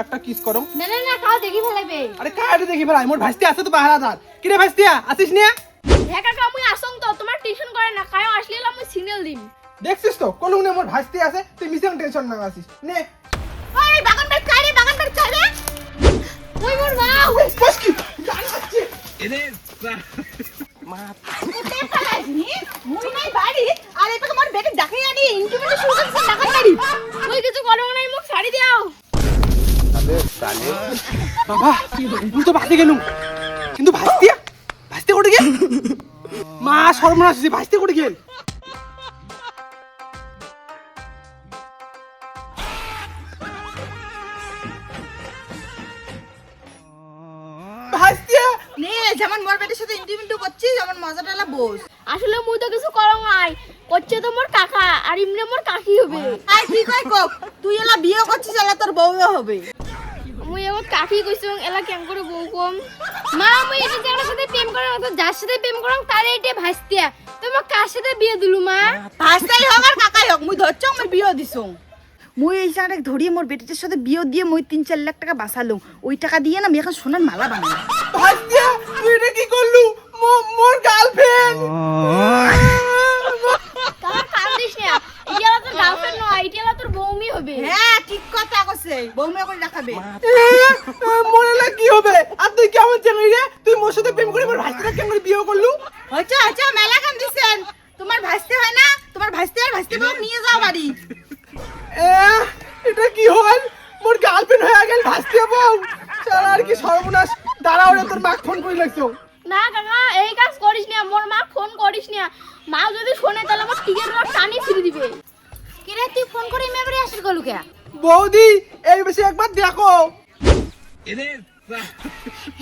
একটা কিস করো। না না না কাও দেখি ফেলাইবে। আরে কারে দেখি ফেলাই, মোর ভাইস্তি আছে তো পাহারাদার। কি রে ভাইস্তিয়া আসিস না? হ্যাঁ কাকা মুই আসং তো তোমার টিউশন করে না কায় আসলিলা মুই সিগন্যাল দিম। দেখছিস তো কোলুনে মোর ভাইস্তি আছে, তুই মিশন টেনশন না আসিস নে। ওই বাগান বাড়ি চাই রে বাগান বাড়ি চাই রে। ওই মোর মা ওই বস কি গান হচ্ছে এরে মা। উঠে ফেলাইনি মুই নাই বাড়ি আর এটাকে মোর বেটে ডাকে আনি ইনকিউবেটর শুরু করছে ডাকাত বাড়ি। তুই কিছু করো নাই মুখ ছাড়ি দাও। আবে সালে বাবা তুই তো বাসে গেলুম, কিন্তু ভাইস্তি কোটে গেল? মা সর্বনাশ হইছে, ভাইস্তি কোটে গেল? ভাইস্তিয়া নে যেমন মোর বেটির সাথে ইন্টিমেন্টু করছিস যেমন মজাটা বস। আসলে মুই তো কিছু করো নাই, করছে তো মোর কাকা আর ইমনে মোর কাকি হবে। আই ঠিক হয় কক, তুই এলা বিয়ে করছিস এলা তোর বউও হবে। মুই এবার কাকি কইছং এলা কেন করে বউ কম। মা মুই এটা যার সাথে প্রেম করার মতো যার সাথে প্রেম করং তারে এটা ভাইস্তিয়া। তোমার কার সাথে বিয়ে দিলু মা? ভাষাই হোক আর কাকাই হোক মুই ধরছ মুই বিয়ে দিছং। মুই এই জায়গাটা ধরিয়ে মোর বেটিটার সাথে বিয়ে দিয়ে মুই 3-4 লাখ টাকা বাঁচালুম। ওই টাকা দিয়ে না আমি এখন সোনার মালা বানাই। ভাইস্তিয়া তুই এটা কি করলু? মোর গার্লফ্রেন্ড। কাকা কান্দিস না, এটা তোর গার্লফ্রেন্ড নয়, এটা তোর বউমি হবে। হ্যাঁ ঠিক কথা কইছে, বউমে করে রাখাবে। মনে না কি হবে? আর তুই কেমন চাকরি রে? তুই মোর সাথে প্রেম করে মোর ভাইস্তিটা কেমন করে বিয়ে করলু? হচ্ছে হচ্ছে মেলা কান দিছেন। তোমার ভাসতে হয় না, তোমার ভাসতে আর ভাসতে বউ নিয়ে যাও বাড়ি। এটা কি হল? মোর গার্লফ্রেন্ড হয়ে গেল ভাইস্তিয়া বউ। শালা আর কি সর্বনাশ। দাঁড়াও রে, তোর মা ফোন করে লাগছো। না কাকা এই কাজ করিস না, মোর মা ফোন করিস না। মা যদি শোনে তাহলে আমার টিকেট টানি ছিড়ে দিবে। কি রে তুই ফোন করে মেবরে আসিস গলু কে? বৌদি এই বেশি একবার দেখো। এরে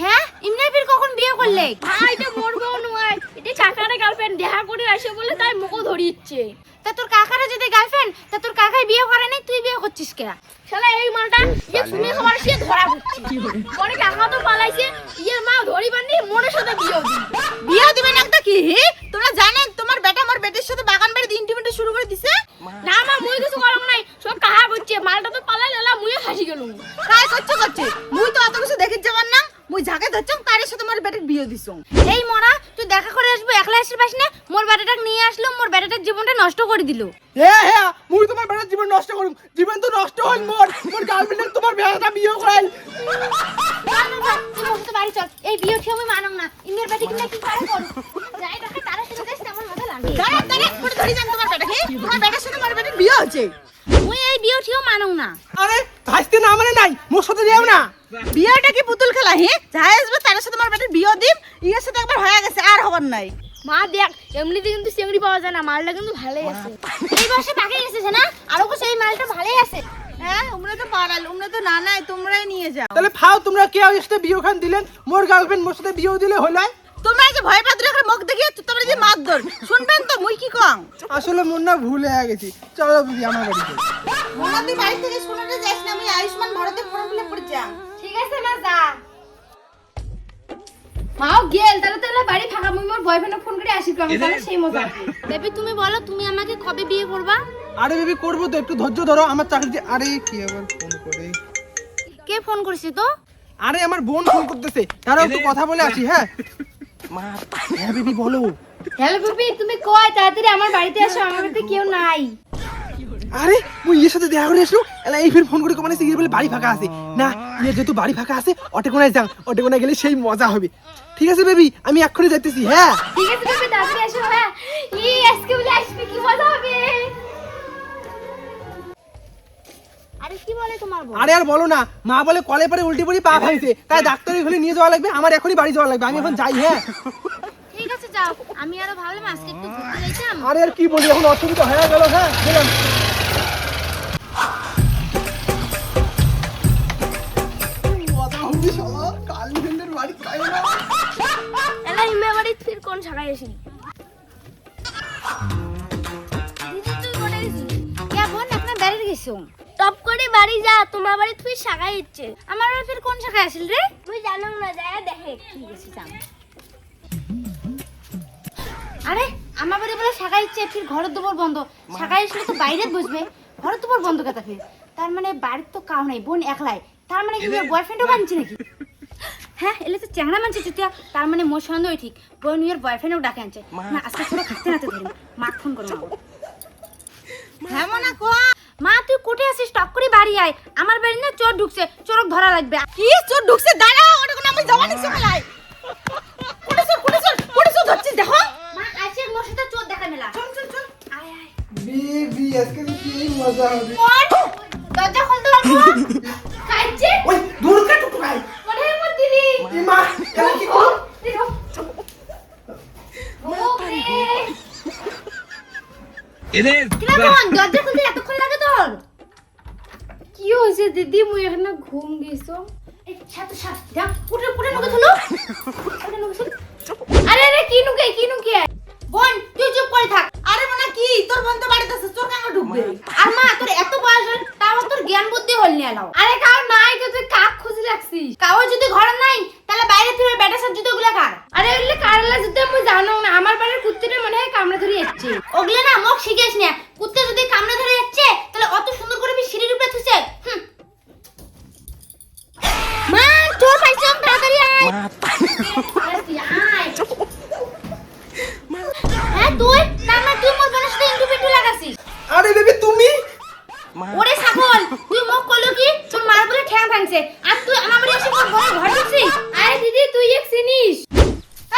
হ্যাঁ ইমনে ফির কখন বিয়ে করলে? ভাই এটা মোর বউ নয়, এটা কাকারে গার্লফ্রেন্ড দেখা করে আসে বলে তাই মুখও ধরিচ্ছে। তা তোর কাকারে যদি গার্লফ্রেন্ড তা তোর কাকাই বিয়ে করে নাই তুই বিয়ে করছিস কে? শালা এই মালটা ইয়ে শুনে খবর সে ধরা পড়ছে। পরে কাকা তো পালাইছে, ইয়ে মা ধরি বানি মোরের সাথে বিয়ে দিবে। বিয়ে দিবেন একটা কি? তোমরা জানেন তোমার বেটা মোর বেটির সাথে বাগান বাড়ি ইন্টিমেন্ট শুরু করে দিছে? না মা মুই কিছু করং নাই, সব কাহা করছে। মালটা তো পালাই লালা মুই হাসি গেলুম। কাজ করছে মুই তো অত কিছু দেখিস যাবার না। মুই যাকে ধরছং তার সাথে মোর বেটার বিয়ে দিছং। এই মরা তুই দেখা করে আসবো একলা আসির পাস না? মোর বেটাটাকে নিয়ে আসলো, মোর বেটাটার জীবনটা নষ্ট করে দিল। হ্যাঁ হ্যাঁ মুই তোমার বেটার জীবন নষ্ট করুম। জীবন তো নষ্ট হল মোর। মোর গার্লফ্রেন্ড তোমার বেটাটা বিয়ে করাইল। তুই মোর সাথে বাড়ি চল, এই বিয়ে ঠিক আমি মানং না। ইন্দির বেটি কিনা কি করে কর যাই দেখে তার সাথে দেশ তেমন মাথা লাগে। তারে করে ধরি যান তোমার বেটাকে। তোমার বেটার সাথে মোর বেটার বিয়ে হচ্ছে। মুই এই বিয়ে ঠিক মানং না। আরে ভাইস্তি না মানে নাই, মোর সাথে যাও না। বিয়েটা কি পুতুল খেলা? যাই আসবে তার সাথে মোর বেটার বিয়ে দিম। ইয়ের সাথে একবার হয়ে গেছে আর হবার নাই। মা দেখ এমনিতে কিন্তু চিংড়ি পাওয়া যায় না, মালটা কিন্তু ভালোই আছে। এই বর্ষে পাকে গেছে না, আরো কিছু এই মালটা ভালোই আছে। হ্যাঁ উমরা তো পাড়াল, উমরা তো না নাই তোমরাই নিয়ে যাও। তাহলে ফাও তোমরা কে ওর সাথে বিয়ে খান দিলেন? মোর গার্লফ্রেন্ড মোর সাথে বিয়ে দিলে হলাই। তোমরা যে ভয় পাত্র করে মুখ দেখিয়ে তোমরা যে মাত ধর শুনবেন তো মুই কি কং? আসলে মন না ভুল হয়ে গেছি। চলো দিদি আমার বাড়িতে। মোনা তুই বাড়ি থেকে শুনতে যাস না, আমি আয়ুষ্মান ভারতে ফর্ম ফিল আপ করে যাও। ঠিক আছে মা যা। মাও গেল তাহলে তাহলে বাড়ি ফাঁকা। মুই মোর বয়ফ্রেন্ডকে ফোন করে আসি আমি, তাহলে সেই মজা হবে। বেবি তুমি বলো তুমি আমাকে কবে বিয়ে করবা? আরে বেবি করবো তো, একটু ধৈর্য ধরো। আমার চাকরি আরে কি আবার ফোন করে। কে ফোন করেছে তো? আরে আমার বোন ফোন করতেছে, তারা একটু কথা বলে আসি। হ্যাঁ মা। হ্যাঁ বেবি বলো। হ্যালো বেবি তুমি কই তাড়াতাড়ি আমার বাড়িতে আসো, আমার বাড়িতে কেউ নাই। আরে মুই এর সাথে দেখা করে আসলো। এলা এই ফির ফোন করে কমানে সিগিয়ে বলে বাড়ি ফাঁকা আছে না। ইয়ে যেহেতু বাড়ি ফাঁকা আছে অটো কোনায় যাও, অটো কোনায় গেলে সেই মজা হবে। ঠিক আছে বেবি আমি এক্ষুনি যাইতেছি। হ্যাঁ ঠিক আছে বেবি তাড়াতাড়ি আসো। হ্যাঁ ই আজকে বলে আসবে, কি মজা হবে। আরে কি বলে তোমার বউ? আরে আর বলো না, মা বলে কলে পরে উল্টি পড়ি পা ভাঙছে, তাই ডাক্তারের ঘরে নিয়ে যাওয়া লাগবে। আমার এখনই বাড়ি যাওয়া লাগবে, আমি এখন যাই। হ্যাঁ ঠিক আছে যাও, আমি আরো ভাবলাম আজকে একটু ঘুরতে যাইতাম। আরে আর কি বলি, এখন অসুবিধা হয়ে গেল। হ্যাঁ গেলাম। মজা হবে শালা, গার্লফ্রেন্ডের বাড়ি খাইও না। এলা ইমে বাড়ি ফির কোন জায়গায় আসি? দিদি তুই কোনে গেছিস? কে বোন আপনার বাড়ি গেছো? টপ করে বাড়ি যা, তোমার বাড়ি তুই শাখায় ইচ্ছে। আমার বাড়ি ফির কোন শাখায় আসিল রে? তুই জানো না, যায় দেখে। ঠিক আছে যাও। আরে আমার বাড়ি বলে শাখায় ইচ্ছে, ফির ঘরের দুয়ার বন্ধ। শাখায় আসলে তো বাইরে বসবে, ঘরের দুয়ার বন্ধ কথা ফির। তার মানে বাড়ির তো কাউ নাই, বোন একলাই। তার মানে কি ওর বয়ফ্রেন্ডও বানছে নাকি? হ্যাঁ এলে তো চ্যাংড়া মানছে চুতিয়া, তার মানে মোর সন্দেহই ঠিক, বোন ওর বয়ফ্রেন্ডও ডাকে আনছে না। আজকে পুরো খাতে নাতে ধরি, মা ফোন করো মা। হ্যাঁ মনা কো মা, তুই কোটে আছিস? টক করে বাড়ি আয়, আমার বাড়ি না চোর ঢুকছে, চোরক ধরা লাগবে। কি চোর ঢুকছে? দাঁড়া, ওটা কোন আমি জবানি সকালাই। কোটে চোর ধরছিস দেখো। মা আজকে মোর সাথে চোর দেখা মেলা। চল চল চল, আয় আয়। বেবি আজকে তো কি মজা হবে। দরজা খুলতে পারবো? কাইছে ওই দূর কা টুকু ভাই। মনে হয় মোর দিদি। এ মা এলা কি করো? এরে কিরা বোন, দরজা খুলতে এতক্ষণ লাগে তোর? কি হয়েছে দিদি মুই এখানে ঘুম গেছো। এই ছাতু ছাত যা, পুটে পুটে নকে ধুলো। পুটে নকে ধুলো। আরে আরে কি নুকে বোন তুই চুপ করে থাক। আরে মনে কি তোর বোন তো বাড়িতে আছে, চোর কাঙ্গা ঢুকবে। আর মা তোর এত বয়স হল, তাও তোর জ্ঞান বুদ্ধি হল নি এলাও। আরে কাউ নাই তো তুই কাক খুঁজে রাখছিস। কাও যদি ঘরে নাই তাহলে বাইরে থেকে বেটা সব জুতোগুলা কার? আরে ওইলে কারলা জুতে মুই জানো না, আমার বাড়ির কুত্তিটা মনে হয় কামড়ে ধরে যাচ্ছে। ওগুলা না মুখ শিখেছ না, কুত্তে যদি কামড়ে ধরে যাচ্ছে তাহলে অত সুন্দর করে সিঁড়ির উপরে থুছে। মা চোর পাইছো, তাড়াতাড়ি আয়। আয় হ্যাঁ তুই তার মানে তুই মোর বোনের সাথে ইন্টু লাগাছিস? আরে বেবি তুমি ওরে ছাগল, তুই মুখ করলো কি? তোর মার বলে ঠ্যাং ভাঙছে, আর তুই আমার বাড়ি এসে মোর বোনের ঘর ঢুকছিস? আরে দিদি তুই এক চিনিস?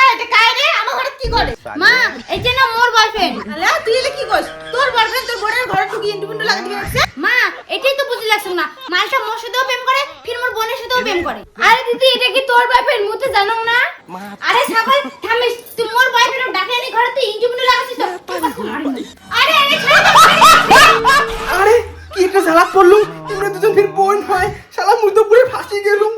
এই এটা কাই রে? আমার ঘরে কি করে? মা এই যে না মোর বয়ফ্রেন্ড। আলে তুই এলে কি কইস? তোর বয়ফ্রেন্ড তোর বোনের ঘরে ঢুকি ইন্টু লাগাতে গেছে? মা এটাই তো বুঝি লাগছ না, মালটা মোর সাথেও প্রেম করে, ফির মোর বোনের সাথেও প্রেম করে। আরে দিদি এটা কি তোর বয়ফ্রেন্ড মুই তো জানো না। আরে ছাগল থামিস, তুই মোর বয়ফ্রেন্ড ডাকে আনি ঘরে তুই ইন্টু লাগাছিস তো? তোর কাছে মারি। আরে আরে ছাড়। আরে কি একটা জ্বালা পড়লো। তোমরা দুজন ফির বোন হয়, শালা মুই তো পুরো ফাঁসি গেলুম।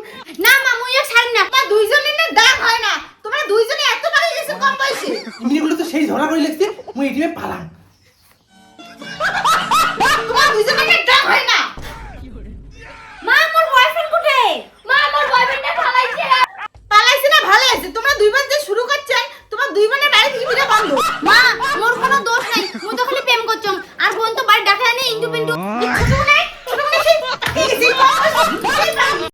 না মা মুইও ছাড়ি না, মা দুইজনের না দাগ হয় না, তোমরা দুইজনে এত পারি গেছে কম বয়সে। এমনি বলে তো সেই ঝগড়া করে লাগছে মুই এটিমে পালাম।